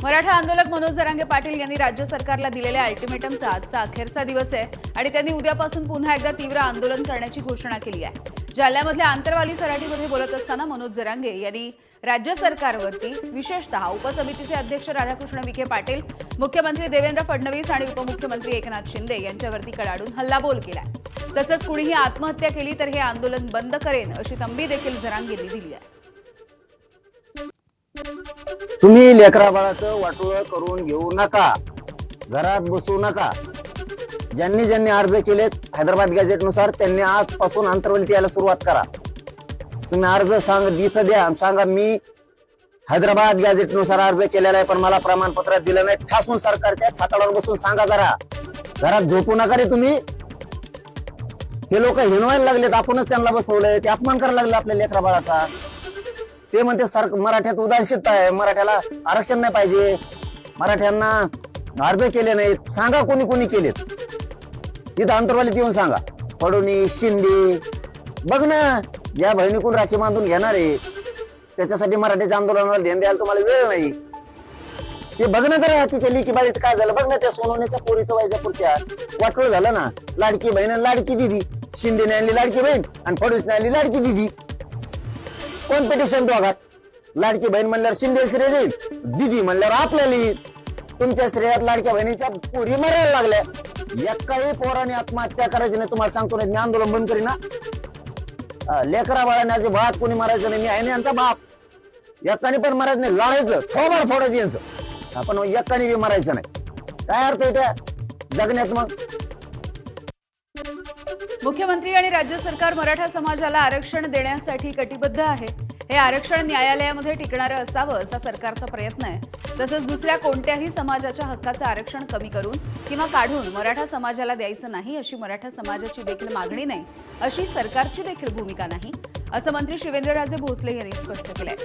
मराठा आंदोलक मनोज जरांगे पाटील यांनी राज्य सरकारला दिलेल्या अल्टिमेटमचा आजचा अखेरचा दिवस आहे आणि त्यांनी उद्यापासून पुन्हा एकदा तीव्र आंदोलन करण्याची घोषणा केली आहे। जालन्यामधल्या आंतरवाली सराटीमध्ये बोलत असताना मनोज जरांगे यांनी राज्य सरकारवरती विशेषतः उपसमितीचे अध्यक्ष राधाकृष्ण विखे पाटील, मुख्यमंत्री देवेंद्र फडणवीस आणि उपमुख्यमंत्री एकनाथ शिंदे यांच्यावरती कडाडून हल्लाबोल केलाय। तसंच कुणीही आत्महत्या केली तर हे आंदोलन बंद करेन अशी तंबी देखील जरांगेंनी दिली आहे। तुम्ही लेकरा बाळाचं वाटोळ करून घेऊ नका, घरात बसू नका। ज्यांनी ज्यांनी अर्ज केलेत हैदराबाद गॅझेटनुसार त्यांनी आजपासून आंतरवलीत यायला सुरुवात करा। तुम्ही अर्ज इथं द्या, सांगा मी हैदराबाद गॅझेटनुसार अर्ज केलेला आहे पण मला प्रमाणपत्र दिलं नाही, ठासून सरकारच्या छाताडावर बसून सांगा जरा। घरात झोपू नका रे तुम्ही। हे लोक हिणवायला लागलेत, आपणच त्यांना बसवलंय, ते अपमान करायला लागले आपल्या लेकरा बाळाचा। ते म्हणते मराठ्यात उदासीनता आहे, मराठ्याला आरक्षण नाही पाहिजे, मराठ्यांना अर्ज केले नाहीत। सांगा कोणी कोणी केलेत, इथं आंतरवालीत येऊन सांगा। फडणवीस, शिंदे, बघ ना या बहिणीकडून राखी बांधून घेणार आहे, त्याच्यासाठी मराठ्याच्या आंदोलनाला ध्यान द्यायला तुम्हाला वेळ नाही। ते बघ ना जरा तिच्या लेकी बाळीचं काय झालं, बघ ना त्या सोनवण्याच्या पोरीचं वैजापूरच्या वाटोळ झालं ना। लाडकी बहीण लाडकी दिदी, शिंदेने आणली लाडकी बहीण आणि फडणवीसने आणली लाडकी दिदी। कोण पिटिशन दोघात? लाडकी बहीण म्हणल्यावर शिंदे श्रेय जाईल, दिदी म्हणल्यावर आपल्याला येईल। तुमच्या श्रेयात लाडक्या बहिणीच्या पोरी मरायला लागल्या। एकाही पोराने आत्महत्या करायची नाही, तुम्हाला सांगतो नाही, मी आंदोलन बंद करीन ना। लेकरा बाळाने भात कोणी मारायचं नाही, मी आहे ना यांचा बाप। एकाने पण मारायचं नाही, लढायचं, थोबाड फोडायचं यांचं, आपण एकाने बी मारायचं नाही। काय अर्थ आहे त्या जगण्यात मग? मुख्यमंत्री आणि राज्य सरकार मराठा समाजाला आरक्षण देण्यासाठी कटिबद्ध आहे। हे आरक्षण न्यायालयामध्ये टिकणारं असावं असा सरकारचा प्रयत्न आहे। तसंच दुसऱ्या कोणत्याही समाजाच्या हक्काचं आरक्षण कमी करून किंवा काढून मराठा समाजाला द्यायचं नाही अशी मराठा समाजाची देखील मागणी नाही, अशी सरकारची देखील भूमिका नाही, असं मंत्री शिवेंद्रराजे भोसले यांनी स्पष्ट केलंय।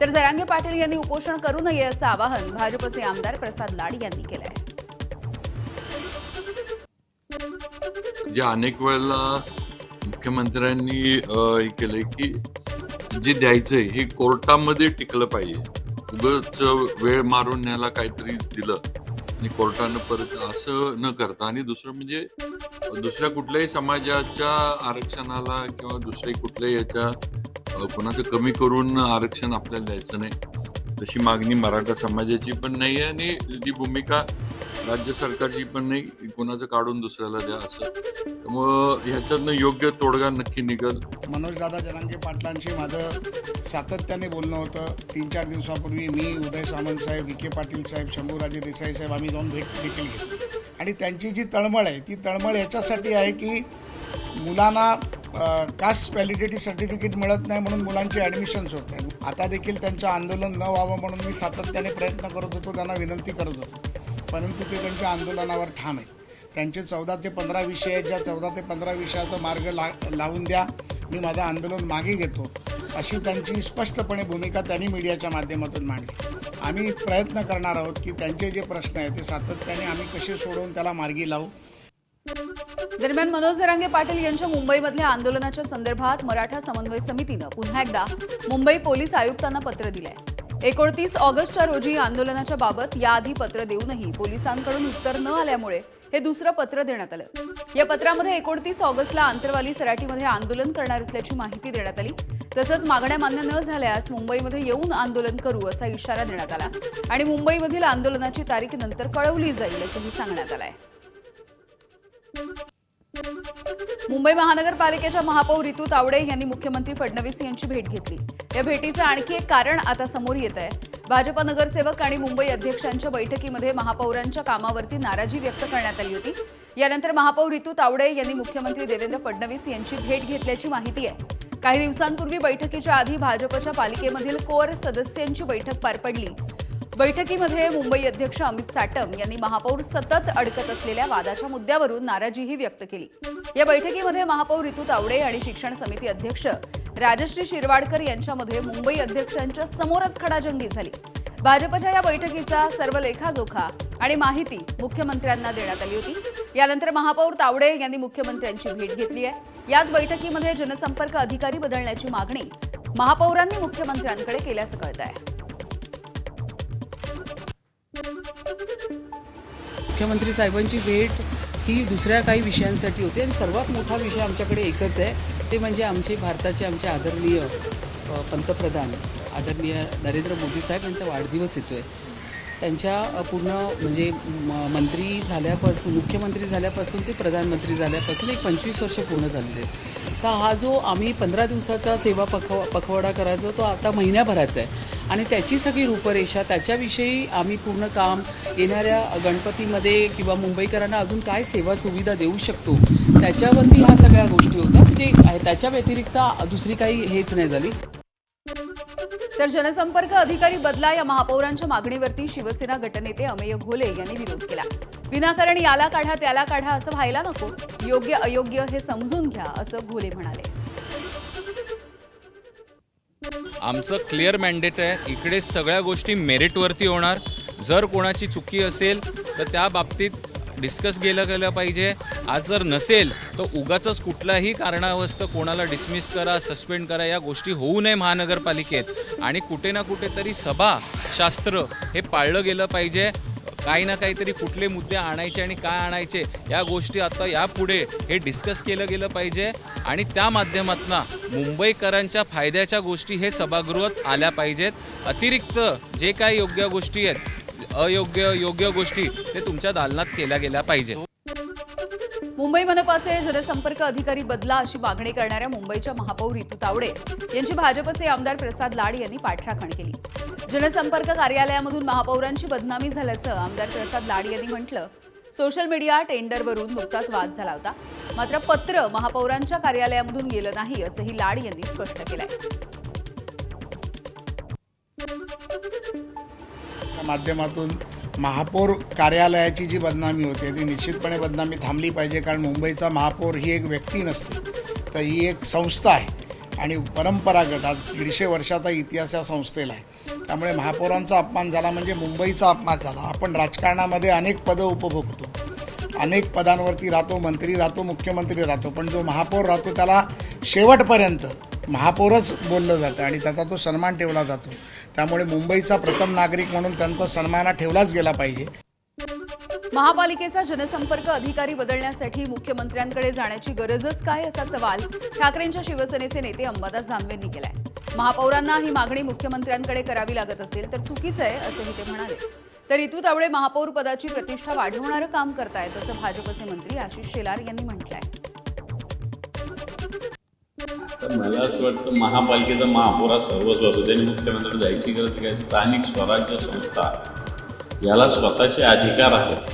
तर जरांगे पाटील यांनी उपोषण करू नये असं आवाहन भाजपचे आमदार प्रसाद लाड यांनी केलंय। अनेक वेळेला मुख्यमंत्र्यांनी हे केलंय की जे द्यायचंय हे कोर्टामध्ये टिकलं पाहिजे। उगाच वेळ मारून न्यायला काहीतरी दिलं आणि कोर्टानं परत असं न करता, आणि दुसरं म्हणजे दुसऱ्या कुठल्याही समाजाच्या आरक्षणाला किंवा दुसऱ्या कुठल्याही याच्या कोणाचं कमी करून आरक्षण आपल्याला द्यायचं नाही, तशी मागणी मराठा समाजाची पण नाही आहे आणि ती भूमिका राज्य सरकारची पण नाही, कोणाचं काढून दुसऱ्याला द्या असं। त्यामुळं ह्याच्यातनं योग्य तोडगा नक्की निघेल। मनोज दादा जरांगे पाटलांशी माझं सातत्याने बोलणं होतं। 3-4 दिवसापूर्वी मी, उदय सामंत साहेब, विखे पाटील साहेब, शंभूराजे देसाई साहेब आम्ही जाऊन भेट देखील घेतली आणि त्यांची जी तळमळ आहे ती तळमळ याच्यासाठी आहे की मुलांना कास्ट व्हॅलिडिटी सर्टिफिकेट मिळत नाही म्हणून मुलांची ॲडमिशन्स होत नाही। आता देखील त्यांचं आंदोलन न व्हावं म्हणून मी सातत्याने प्रयत्न करत होतो, त्यांना विनंती करत होतो, परंतु ते त्यांच्या आंदोलनावर ठाम आहेत। त्यांचे 14 ते 15 विषय आहेत, ज्या 14 ते 15 विषयाचा मार्ग लावून द्या, मी माझं आंदोलन मागे घेतो, अशी त्यांची स्पष्टपणे भूमिका त्यांनी मीडियाच्या माध्यमातून मांडली। आम्ही प्रयत्न करणार आहोत की त्यांचे जे प्रश्न आहेत ते सातत्याने आम्ही कसे सोडवून त्याला मार्गी लावू। दरम्यान मनोज जरांगे पाटील यांच्या मुंबईमधल्या आंदोलनाच्या संदर्भात मराठा समन्वय समितीनं पुन्हा एकदा मुंबई पोलीस आयुक्तांना पत्र दिलंय। 29 ऑगस्टच्या रोजी आंदोलनाच्या बाबत याआधी पत्र देऊनही पोलिसांकडून उत्तर न आल्यामुळे हे दुसरं पत्र देण्यात आलं। या पत्रामध्ये 29 ऑगस्टला आंतरवाली सराटीमध्ये आंदोलन करणार असल्याची माहिती देण्यात आली। तसंच मागण्या मान्य न झाल्यास मुंबईमध्ये येऊन आंदोलन करू असा इशारा देण्यात आला आणि मुंबईमधील आंदोलनाची तारीख नंतर कळवली जाईल असंही सांगण्यात आलंय। मुंबई महानगरपालिकेच्या महापौर ऋतू तावडे यांनी मुख्यमंत्री फडणवीस यांची भेट घेतली। या भेटीचं आणखी एक कारण आता समोर येत आहे। भाजप नगरसेवक आणि मुंबई अध्यक्षांच्या बैठकीमध्ये महापौरांच्या कामावरती नाराजी व्यक्त करण्यात आली होती। यानंतर महापौर ऋतू तावडे यांनी मुख्यमंत्री देवेंद्र फडणवीस यांची भेट घेतल्याची माहिती आहे। काही दिवसांपूर्वी बैठकीच्या आधी भाजपच्या पालिकेमधील कोर सदस्यांची बैठक पार पडली। बैठकीमध्ये मुंबई अध्यक्ष अमित साटम यांनी महापौर सतत अडकत असलेल्या वादाच्या मुद्द्यावरून नाराजीही व्यक्त केली। या बैठकीमध्ये महापौर ऋतू तावडे आणि शिक्षण समिती अध्यक्ष राजश्री शिरवाडकर यांच्यामध्ये मुंबई अध्यक्षांच्या समोरच खडाजंगी झाली। भाजपच्या या बैठकीचा सर्व लेखाजोखा आणि माहिती मुख्यमंत्र्यांना देण्यात आली होती। यानंतर महापौर तावडे यांनी मुख्यमंत्र्यांची भेट घेतली आहे। याच बैठकीमध्ये जनसंपर्क अधिकारी बदलण्याची मागणी महापौरांनी मुख्यमंत्र्यांकडे केल्याचं कळतंय। मुख्यमंत्री साहेबांची भेट ही दुसऱ्या काही विषयांसाठी होती आणि सर्वात मोठा विषय आमच्याकडे एकच आहे, ते म्हणजे आमचे आदरणीय पंतप्रधान आदरणीय नरेंद्र मोदी साहेब यांचा वाढदिवस येतो आहे. त्यांच्या पूर्ण म्हणजे मंत्री झाल्यापासून मुख्यमंत्री झाल्यापासून ते प्रधानमंत्री झाल्यापासून एक 25 वर्ष पूर्ण झालेले आहेत. तर हा जो आम्ही 15 दिवसाचा सेवा पखवाडा करायचो तो आता महिन्याभराचा आहे आणि त्याची सगळी रूपरेषा त्याच्याविषयी आम्ही पूर्ण काम येणाऱ्या गणपतीमध्ये किंवा मुंबईकरांना अजून काय सेवा सुविधा देऊ शकतो त्याच्यावरती ह्या सगळ्या गोष्टी होत्या. म्हणजे त्याच्या व्यतिरिक्त दुसरी काही हेच नाही झाली. तर जनसंपर्क अधिकारी बदला या महापौरांच्या मागणीवरती शिवसेना गटनेते अमेय घोले यांनी विरोध केला. विनाकारण याला काढा त्याला काढा असं व्हायला नको, योग्य अयोग्य हे समजून घ्या असं घोले म्हणाले. आमचं क्लिअर मॅन्डेट आहे, इकडे सगळ्या गोष्टी मेरिटवरती होणार. जर कोणाची चुकी असेल तर त्या बाबतीत डिस्कस गेलं पाहिजे. आज जर नसेल तर उगाचच कुठल्याही कारणावस्तव कोणाला डिसमिस करा, सस्पेंड करा, या गोष्टी होऊ नये महानगरपालिकेत. आणि कुठे ना कुठेतरी सभाशास्त्र हे पाळलं गेलं पाहिजे. काही ना काहीतरी कुठले मुद्दे आणायचे आणि काय आणायचे या गोष्टी आता यापुढे हे डिस्कस केलं गेलं पाहिजे आणि त्या माध्यमातून मुंबईकरांच्या फायद्याच्या गोष्टी हे सभागृहात आल्या पाहिजेत. अतिरिक्त जे काही योग्य गोष्टी आहेत, योग्य गोष्टी ते तुमच्या दालनात केल्या गेल्या पाहिजेत. मुंबई मनपाचे जनसंपर्क अधिकारी बदला अशी मागणी करणाऱ्या मुंबईच्या महापौर रितू तावडे यांची भाजपचे आमदार प्रसाद लाड यांनी पाठराखण केली. जनसंपर्क कार्यालयामधून महापौरांची बदनामी झाल्याचं आमदार प्रसाद लाड यांनी म्हटलं. सोशल मीडिया टेंडरवरून नुकताच वाद झाला होता, मात्र पत्र महापौरांच्या कार्यालयामधून गेलं नाही असंही लाड यांनी स्पष्ट केलंय. माध्यमातून महापौर कार्यालयाची जी बदनामी होते ती निश्चितपणे बदनामी थांबली पाहिजे. कारण मुंबईचा महापौर ही एक व्यक्ती नसते, तर ही एक संस्था आहे आणि परंपरागत आज 150 वर्षाचा इतिहास या संस्थेला आहे. त्यामुळे महापौरांचा अपमान झाला म्हणजे मुंबईचा अपमान झाला. आपण राजकारणामध्ये अनेक पदं उपभोगतो, अनेक पदांवरती राहतो, मंत्री राहतो, मुख्यमंत्री राहतो, पण जो महापौर राहतो त्याला शेवटपर्यंत महापौरच बोललं जातं आणि त्याचा तो सन्मान ठेवला जातो. त्यामुळे मुंबईचा प्रथम नागरिक म्हणून त्यांचा सन्मान ठेवलाच गेला पाहिजे. महापालिकेचा जनसंपर्क अधिकारी बदलण्यासाठी मुख्यमंत्र्यांकडे जाण्याची गरजच काय असा सवाल ठाकरेंच्या शिवसेनेचे नेते अंबादास दानवेंनी केलाय. महापौरांना ही मागणी मुख्यमंत्र्यांकडे करावी लागत असेल तर चुकीचं आहे असंही ते म्हणाले. तर रितू तावडे महापौर पदाची प्रतिष्ठा वाढवणारं काम करतायत असं भाजपचे मंत्री आशिष शेलार यांनी म्हटलंय. तर मला असं वाटतं महापालिकेचा महापौर हा सर्वस्व असतो, त्यांनी मुख्यमंत्री जायची गरज काय. स्थानिक स्वराज्य संस्था याला स्वतःचे अधिकार आहेत.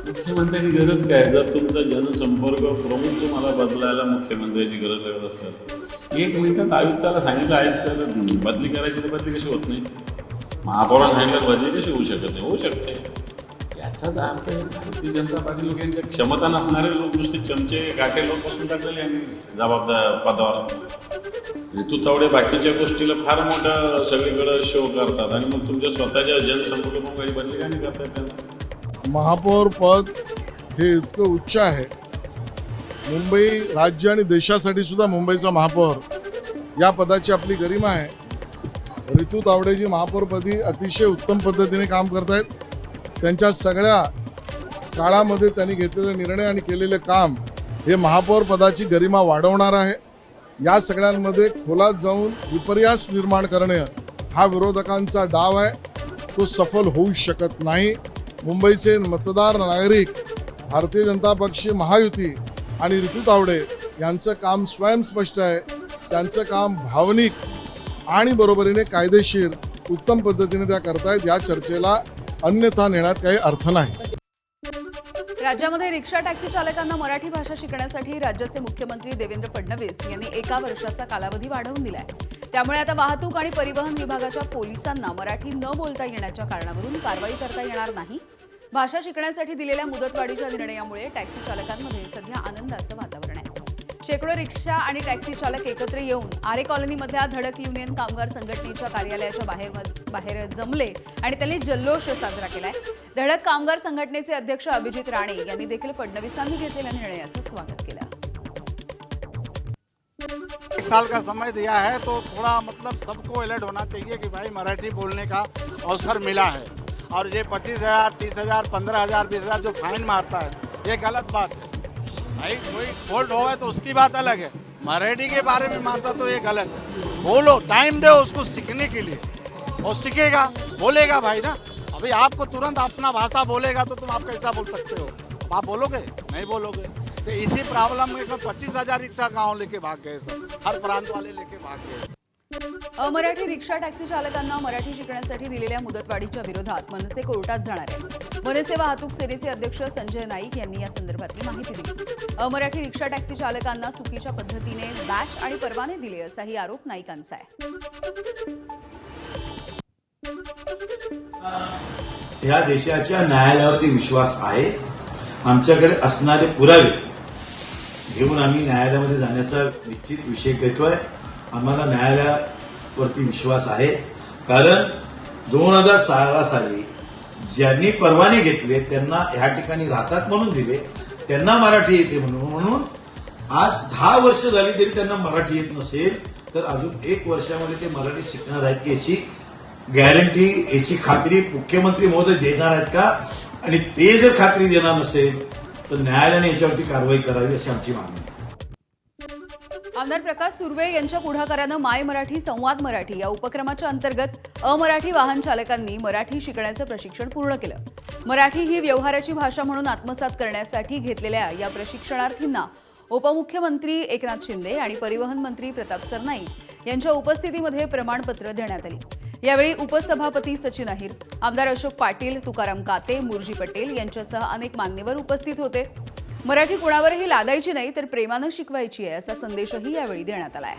मुख्यमंत्र्याची गरज काय. जर तुमचा जनसंपर्क प्रमुख तुम्हाला बदलायला मुख्यमंत्र्याची गरज लागत असेल, 1 मिनिटात आयुक्ताला सांगितलं आयुक्ताला बदली करायची तर बदली कशी होत नाही. महापौरांना सांगितलं बदली कशी होऊ शकत नाही, होऊ शकते. याचाच अर्थ आहे भारतीय जनता पार्टी लोक यांच्या क्षमता नसणारे लोक नुसते चमचे गाठे लोक बसून टाकलेले आणि जबाबदार पदावर. रितू तावडे बाकीच्या गोष्टीला फार मोठं सगळीकडे शो करतात आणि मग तुमच्या स्वतःच्या जनसंपर्क प्रमुखाची बदली का नाही करतायत त्यांना. महापौर पद हे इतकं उच्च आहे. मुंबई राज्य आणि देशासाठी सुद्धा मुंबईचा महापौर या पदाची आपली गरिमा आहे. रितू तावडेजी महापौरपदी अतिशय उत्तम पद्धतीने काम करतायत. त्यांच्या सगळ्या काळामध्ये त्यांनी घेतलेले निर्णय आणि केलेले काम हे महापौर पदाची गरिमा वाढवणार आहे. या सगळ्यांमध्ये खोलात जाऊन विपर्यास निर्माण करणे हा विरोधकांचा डाव आहे, तो सफल होऊ शकत नाही. मुंबईचे मतदार नागरिक भारतीय जनता पक्ष, महायुती आणि रितू तावडे यांचं काम स्वयंस्पष्ट आहे. त्यांचं काम भावनिक आणि बरोबरीने कायदेशीर उत्तम पद्धतीने त्या करतायत. या चर्चेला अन्यथा नेण्यात काही अर्थ नाही. राज्यामध्ये रिक्षा टॅक्सी चालकांना मराठी भाषा शिकण्यासाठी राज्याचे मुख्यमंत्री देवेंद्र फडणवीस यांनी 1 वर्षाचा कालावधी वाढवून दिलाय. त्यामुळे आता वाहतूक आणि परिवहन विभागाच्या पोलिसांना मराठी न बोलता येण्याच्या कारणावरून कारवाई करता येणार नाही. भाषा शिकण्यासाठी दिलेल्या मुदतवाढीच्या निर्णयामुळे टॅक्सी चालकांमध्ये सध्या आनंदाचं वातावरण आहे. शेकडो रिक्षा आणि टॅक्सी चालक एकत्र येऊन आरे कॉलनीमधल्या धडक युनियन कामगार संघटनेच्या कार्यालयाच्या बाहेर जमले आणि त्यांनी जल्लोष साजरा केलाय. धडक कामगार संघटनेचे अध्यक्ष अभिजित राणे यांनी देखील फडणवीसांनी घेतलेल्या निर्णयाचं स्वागत केलं. 1 साल का समय दिया है तो थोड़ा मतलब सबको अलर्ट होना चाहिए कि भाई मराठी बोलने का अवसर मिला है और ये 25,000, 30,000, 15,000, 20,000 जो फाइन मारता है, ये गलत बात है भाई। कोई फॉल्ट हो गया तो उसकी बात अलग है, मराठी के बारे में मारता तो ये गलत है। बोलो, टाइम दो उसको सीखने के लिए, और सीखेगा, बोलेगा भाई ना। अभी आपको तुरंत अपना भाषा बोलेगा तो तुम आप कैसा बोल सकते हो? आप बोलोगे? नहीं बोलोगे। तो इसी प्रॉब्लम में 25,000 रिक्शा गाँव लेके भाग गए सब, हर प्रांत वाले लेके भाग गए। अमराठी रिक्षा टॅक्सी चालकांना मराठी शिकण्यासाठी दिलेल्या मुदतवाढीच्या विरोधात मनसे कोर्टात जाणार आहे। मनसे वाहतूक सेनेचे अध्यक्ष संजय नाईक यांनी या संदर्भातली माहिती दिली। अमराठी रिक्षा टॅक्सी चालकांना चुकीच्या पद्धतीने बॅच आणि परवाने दिले असाही आरोप नाईकांचा आहे। या देशाच्या न्यायालयावरती विश्वास आहे। आमच्याकडे असणारे पुरावे घेऊन आम्ही न्यायालयामध्ये जाण्याचा निश्चित विषय घेतोय। आम्हाला न्यायालयावरती विश्वास आहे, कारण 2016 साली ज्यांनी परवाने घेतले त्यांना ह्या ठिकाणी राहतात म्हणून दिले, त्यांना मराठी येते म्हणून आज 10 वर्ष झाली तरी त्यांना मराठी येत नसेल तर अजून 1 वर्षामध्ये ते मराठी शिकणार आहेत की याची गॅरंटी, याची खात्री मुख्यमंत्री महोदय देणार आहेत का? आणि ते जर खात्री देणार नसेल तर न्यायालयाने याच्यावरती कारवाई करावी अशी आमची मागणी आहे। आमदार प्रकाश सुर्वे यांच्या पुढाकारानं माय मराठी संवाद मराठी या उपक्रमाच्या अंतर्गत अमराठी वाहन चालकांनी मराठी शिकण्याचं प्रशिक्षण पूर्ण केलं। मराठी ही व्यवहाराची भाषा म्हणून आत्मसात करण्यासाठी घेतलेल्या या प्रशिक्षणार्थींना उपमुख्यमंत्री एकनाथ शिंदे आणि परिवहन मंत्री प्रताप सरनाईक यांच्या उपस्थितीमध्ये प्रमाणपत्र देण्यात आली। यावेळी उपसभापती सचिन अहिर, आमदार अशोक पाटील, तुकाराम काते, मुरजी पटेल यांच्यासह अनेक मान्यवर उपस्थित होते। मराठी कुणावरही लादायची नाही तर प्रेमानं शिकवायची आहे असा संदेशही यावेळी देण्यात आला आहे।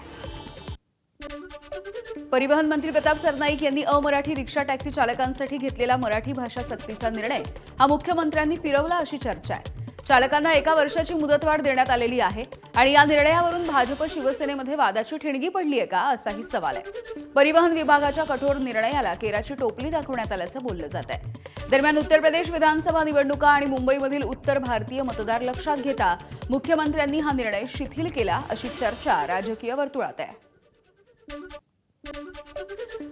परिवहन मंत्री प्रताप सरनाईक यांनी अमराठी रिक्षा टॅक्सी चालकांसाठी घेतलेला मराठी भाषा सक्तीचा निर्णय हा मुख्यमंत्र्यांनी फिरवला अशी चर्चा आहे। चालकांना 1 वर्षाची मुदतवाढ देण्यात आलेली आहे आणि या निर्णयावरून भाजप शिवसेनेमध्ये वादाची ठिणगी पडली आहे का असाही सवाल आहे। परिवहन विभागाच्या कठोर निर्णयाला केराची टोपली दाखवण्यात आल्याचं बोललं जात आहे। दरम्यान उत्तर प्रदेश विधानसभा निवडणुका आणि मुंबईमधील उत्तर भारतीय मतदार लक्षात घेता मुख्यमंत्र्यांनी हा निर्णय शिथिल केला अशी चर्चा राजकीय वर्तुळात आहे।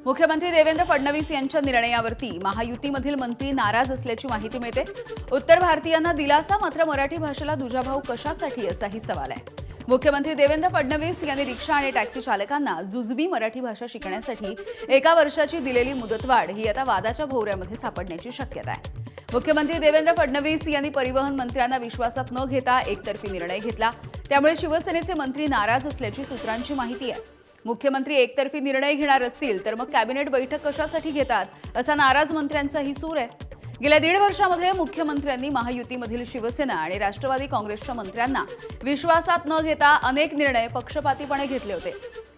मुख्यमंत्री देवेंद्र फडणवीस यांच्या निर्णयावरती महायुतीमधील मंत्री नाराज असल्याची माहिती मिळते। उत्तर भारतीयांना दिलासा, मात्र मराठी भाषेला दुजाभाव कशासाठी असाही सवाल आहे। मुख्यमंत्री देवेंद्र फडणवीस यांनी रिक्षा आणि टॅक्सी चालकांना जुजबी मराठी भाषा शिकण्यासाठी 1 वर्षाची दिलेली मुदतवाढ ही आता वादाच्या भोवऱ्यामध्ये सापडण्याची शक्यता आहे। मुख्यमंत्री देवेंद्र फडणवीस यांनी परिवहन मंत्र्यांना विश्वासात न घेता एकतर्फी निर्णय घेतला, त्यामुळे शिवसेनेचे मंत्री नाराज असल्याची सूत्रांची माहिती आहे। मुख्यमंत्री एकतर्फी निर्णय घेणार असतील तर मग कॅबिनेट बैठक कशासाठी घेतात असा नाराज मंत्र्यांचाही सूर आहे। गेल्या 1.5 वर्षामध्ये मुख्यमंत्र्यांनी महायुतीमधील शिवसेना आणि राष्ट्रवादी काँग्रेसच्या मंत्र्यांना विश्वासात न घेता अनेक निर्णय पक्षपातीपणे घेतले होते।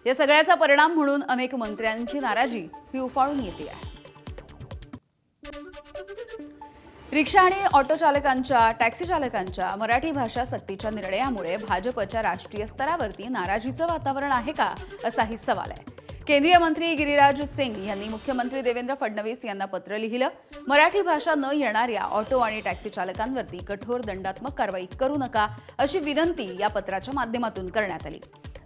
या सगळ्याचा परिणाम म्हणून अनेक मंत्र्यांची नाराजी ही उफाळून येते आहे। रिक्षा आणि ऑटो चालकांच्या, टॅक्सी चालकांच्या मराठी भाषा सक्तीच्या निर्णयामुळे भाजपच्या राष्ट्रीय स्तरावरती नाराजीचं वातावरण आहे का असाही सवाल आहे। केंद्रीय मंत्री गिरिराज सिंग यांनी मुख्यमंत्री देवेंद्र फडणवीस यांना पत्र लिहिलं। मराठी भाषा न येणाऱ्या ऑटो आणि टॅक्सी चालकांवरती कठोर दंडात्मक कारवाई करू नका अशी विनंती या पत्राच्या माध्यमातून करण्यात आली।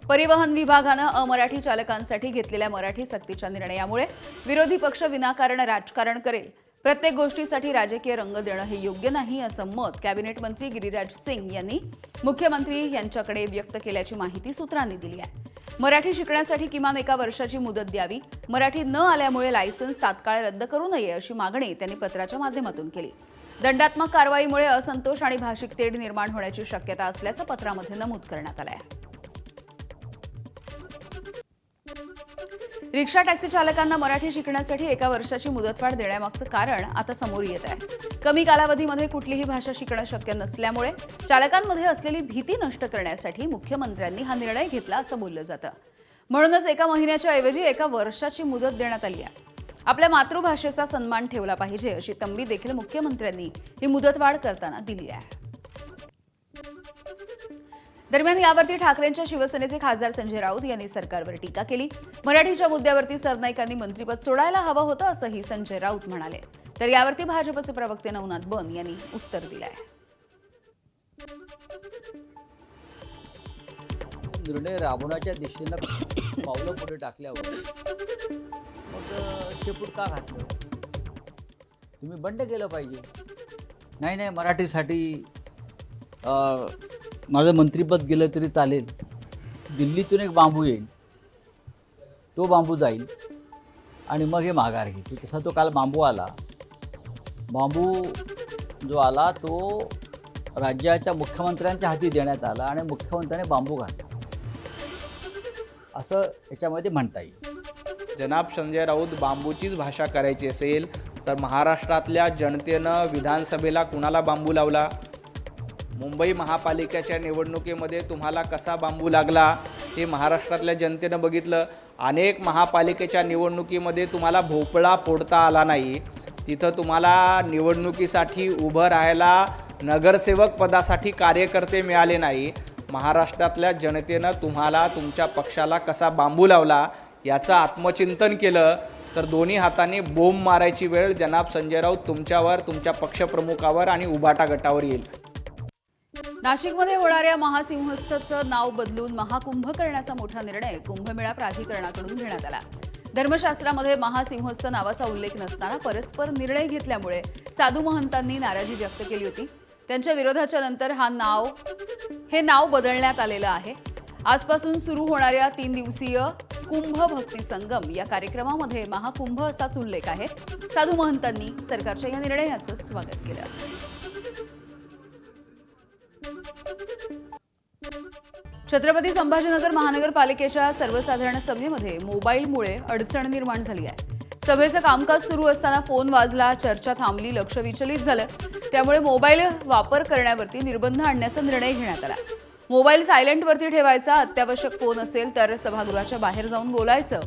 परिवहन विभागानं अमराठी चालकांसाठी घेतलेल्या मराठी सक्तीच्या निर्णयामुळे विरोधी पक्ष विनाकारण राजकारण करेल, प्रत्येक गोष्टीसाठी राजकीय रंग देणं हे योग्य नाही असं मत कॅबिनेट मंत्री गिरिराज सिंग यांनी मुख्यमंत्री यांच्याकडे व्यक्त केल्याची माहिती सूत्रांनी दिली आहे। मराठी शिकण्यासाठी किमान 1 वर्षाची मुदत द्यावी, मराठी न आल्यामुळे लायसन्स तात्काळ रद्द करू नये अशी मागणी त्यांनी पत्राच्या माध्यमातून केली। दंडात्मक कारवाईमुळे असंतोष आणि भाषिक तेढ निर्माण होण्याची शक्यता असल्याचं पत्रामध्ये नमूद करण्यात आलं आहे। रिक्षा टॅक्सी चालकांना मराठी शिकण्यासाठी 1 वर्षाची मुदतवाढ देण्यामागचं कारण आता समोर येत आहे। कमी कालावधीमध्ये कुठलीही भाषा शिकणं शक्य नसल्यामुळे चालकांमध्ये असलेली भीती नष्ट करण्यासाठी मुख्यमंत्र्यांनी हा निर्णय घेतला असं बोललं जातं। म्हणूनच 1 महिन्याच्या ऐवजी 1 वर्षाची मुदत देण्यात आली आहे। आपल्या मातृभाषेचा सन्मान ठेवला पाहिजे अशी तंबी देखील मुख्यमंत्र्यांनी ही मुदतवाढ करताना दिली आहे। दरम्यान यावरती ठाकरेंच्या शिवसेनेचे खासदार संजय राऊत यांनी सरकारवर टीका केली। मराठीच्या मुद्द्यावरती सरनाईकांनी मंत्रिपद सोडायला हवं होतं असंही संजय राऊत म्हणाले। तर यावरती भाजपचे प्रवक्ते नवनाथ बन यांनी उत्तर दिलं आहे। निर्णय राबवण्याच्या दिशेनं पावलं पुढे टाकल्यावर मग शेपूट का घातलं? तुम्ही बंद केलं पाहिजे. नाही मराठीसाठी माझं मंत्रिपद गेलं तरी चालेल. दिल्लीतून एक बांबू येईल, तो बांबू जाईल आणि मग हे माघार घेतो. तसा तो काल बांबू आला. बांबू जो आला तो राज्याच्या मुख्यमंत्र्यांच्या हाती देण्यात आला आणि मुख्यमंत्र्याने बांबू घातला, असं याच्यामध्ये म्हणता येईल. जनाब संजय राऊत, बांबूचीच भाषा करायची असेल तर महाराष्ट्रातल्या जनतेनं विधानसभेला कुणाला बांबू लावला? मुंबई महापालिकेच्या निवडणुकीमध्ये तुम्हाला कसा बांबू लागला हे महाराष्ट्रातल्या जनतेनं बघितलं. अनेक महापालिकेच्या निवडणुकीमध्ये तुम्हाला भोपळा फोडता आला नाही. तिथं तुम्हाला निवडणुकीसाठी उभं राहायला नगरसेवक पदासाठी कार्यकर्ते मिळाले नाही. महाराष्ट्रातल्या जनतेनं तुम्हाला, तुमच्या पक्षाला कसा बांबू लावला याचं आत्मचिंतन केलं तर दोन्ही हातांनी बोंब मारायची वेळ जनाब संजय राऊत तुमच्यावर, तुमच्या पक्षप्रमुखावर आणि उभाटा गटावर येईल. नाशिकमध्ये होणाऱ्या महासिंहस्थचं नाव बदलून महाकुंभ करण्याचा मोठा निर्णय कुंभमेळा प्राधिकरणाकडून घेण्यात आला. धर्मशास्त्रामध्ये महासिंहस्थ नावाचा उल्लेख नसताना परस्पर निर्णय घेतल्यामुळे साधू महंतांनी नाराजी व्यक्त केली होती. त्यांच्या विरोधाच्या नंतर हे नाव बदलण्यात आलेलं आहे. आजपासून सुरू होणाऱ्या 3 दिवसीय कुंभ भक्ती संगम या कार्यक्रमामध्ये महाकुंभ असाच उल्लेख आहे. साधू महंतांनी सरकारच्या या निर्णयाचं स्वागत केलं. छत्रपती संभाजीनगर महानगरपालिकेच्या सर्वसाधारण सभेमध्ये मोबाईलमुळे अडचण निर्माण झाली आहे. सभेचं कामकाज सुरू असताना फोन वाजला, चर्चा थांबली, लक्ष विचलित झालं. त्यामुळे मोबाईल वापर करण्यावरती निर्बंध आणण्याचा निर्णय घेण्यात आला. मोबाईल सायलेंटवरती ठेवायचा, अत्यावश्यक फोन असेल तर सभागृहाच्या बाहेर जाऊन बोलायचं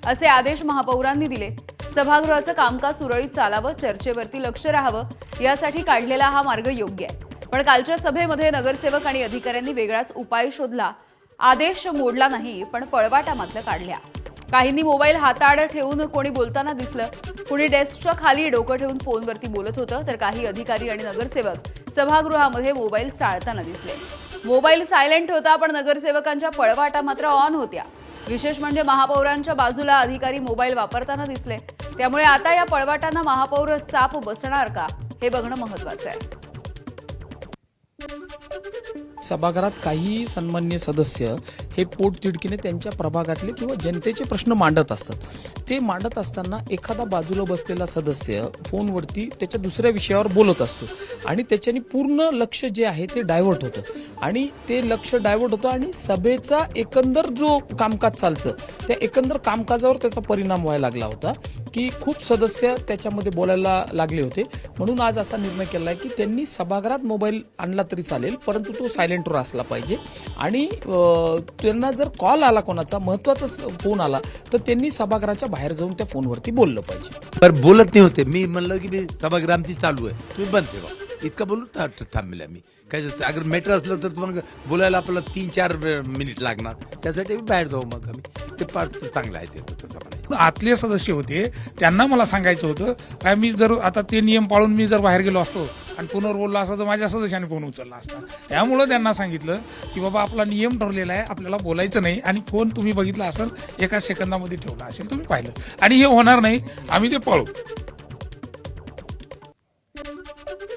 असे आदेश महापौरांनी दिले. सभागृहाचं कामकाज सुरळीत चालावं, चर्चेवरती लक्ष राहावं यासाठी काढलेला हा मार्ग योग्य आहे. पण कालच्या सभेमध्ये नगरसेवक आणि अधिकाऱ्यांनी वेगळाच उपाय शोधला. आदेश मोडला नाही, पण पळवाटा मात्र काढल्या. काहींनी मोबाईल हाताआड ठेवून कोणी बोलताना दिसलं. कुणी डेस्कच्या खाली डोकं ठेवून फोनवरती बोलत होतं, तर काही अधिकारी आणि नगरसेवक सभागृहामध्ये मोबाईल चाळताना दिसले. मोबाईल सायलेंट होता, पण नगरसेवकांच्या पळवाटा मात्र ऑन होत्या. विशेष म्हणजे महापौरांच्या बाजूला अधिकारी मोबाईल वापरताना दिसले. त्यामुळे आता या पळवाटांना महापौर चाप बसणार का हे बघणं महत्त्वाचं आहे. सभागृहात काही सन्माननीय सदस्य हे पोटतिडकीने त्यांच्या प्रभागातले किंवा जनतेचे प्रश्न मांडत असतात. ते मांडत असताना एखादा बाजूला बसलेला सदस्य फोनवरती त्याच्या दुसऱ्या विषयावर बोलत असतो आणि त्याच्याने पूर्ण लक्ष जे आहे ते डायव्हर्ट होतं आणि ते लक्ष डायव्हर्ट होतं आणि सभेचा एकंदर जो कामकाज चालतं त्या एकंदर कामकाजावर त्याचा परिणाम व्हायला लागला होता की खूप सदस्य त्याच्यामध्ये बोलायला लागले होते. म्हणून आज असा निर्णय केला आहे की त्यांनी सभागृहात मोबाईल आणला तरी चालेल, परंतु तो सायलेंटवर असला पाहिजे आणि त्यांना जर कॉल आला, कोणाचा महत्वाचा फोन आला, तर त्यांनी सभागृहाच्या बाहेर जाऊन त्या फोनवरती बोललं पाहिजे. पण बोलत नाही होते. मी म्हणलं की मी सभागृह आमची चालू आहे, तुम्ही बंद ठेवा. इतकं बोलून थांबले आम्ही. काय अगर मॅटर असलं तर तुम्हाला बोलायला आपल्याला 3-4 मिनिट लागणार, त्यासाठी मी बाहेर जाऊ. मग आम्ही ते पार्ट चांगलं आहे ते तसं म्हणायचं. आतले सदस्य होते, त्यांना मला सांगायचं होतं काय, मी जर आता ते नियम पाळून मी जर बाहेर गेलो असतो आणि फोनवर बोललो असतो तर माझ्या सदस्याने फोन उचलला असता. त्यामुळं त्यांना सांगितलं की बाबा आपला नियम ठरलेला आहे, आपल्याला बोलायचं नाही आणि फोन तुम्ही बघितला असेल 1 सेकंदामध्ये ठेवला असेल, तुम्ही पाहिलं आणि हे होणार नाही, आम्ही ते पळू.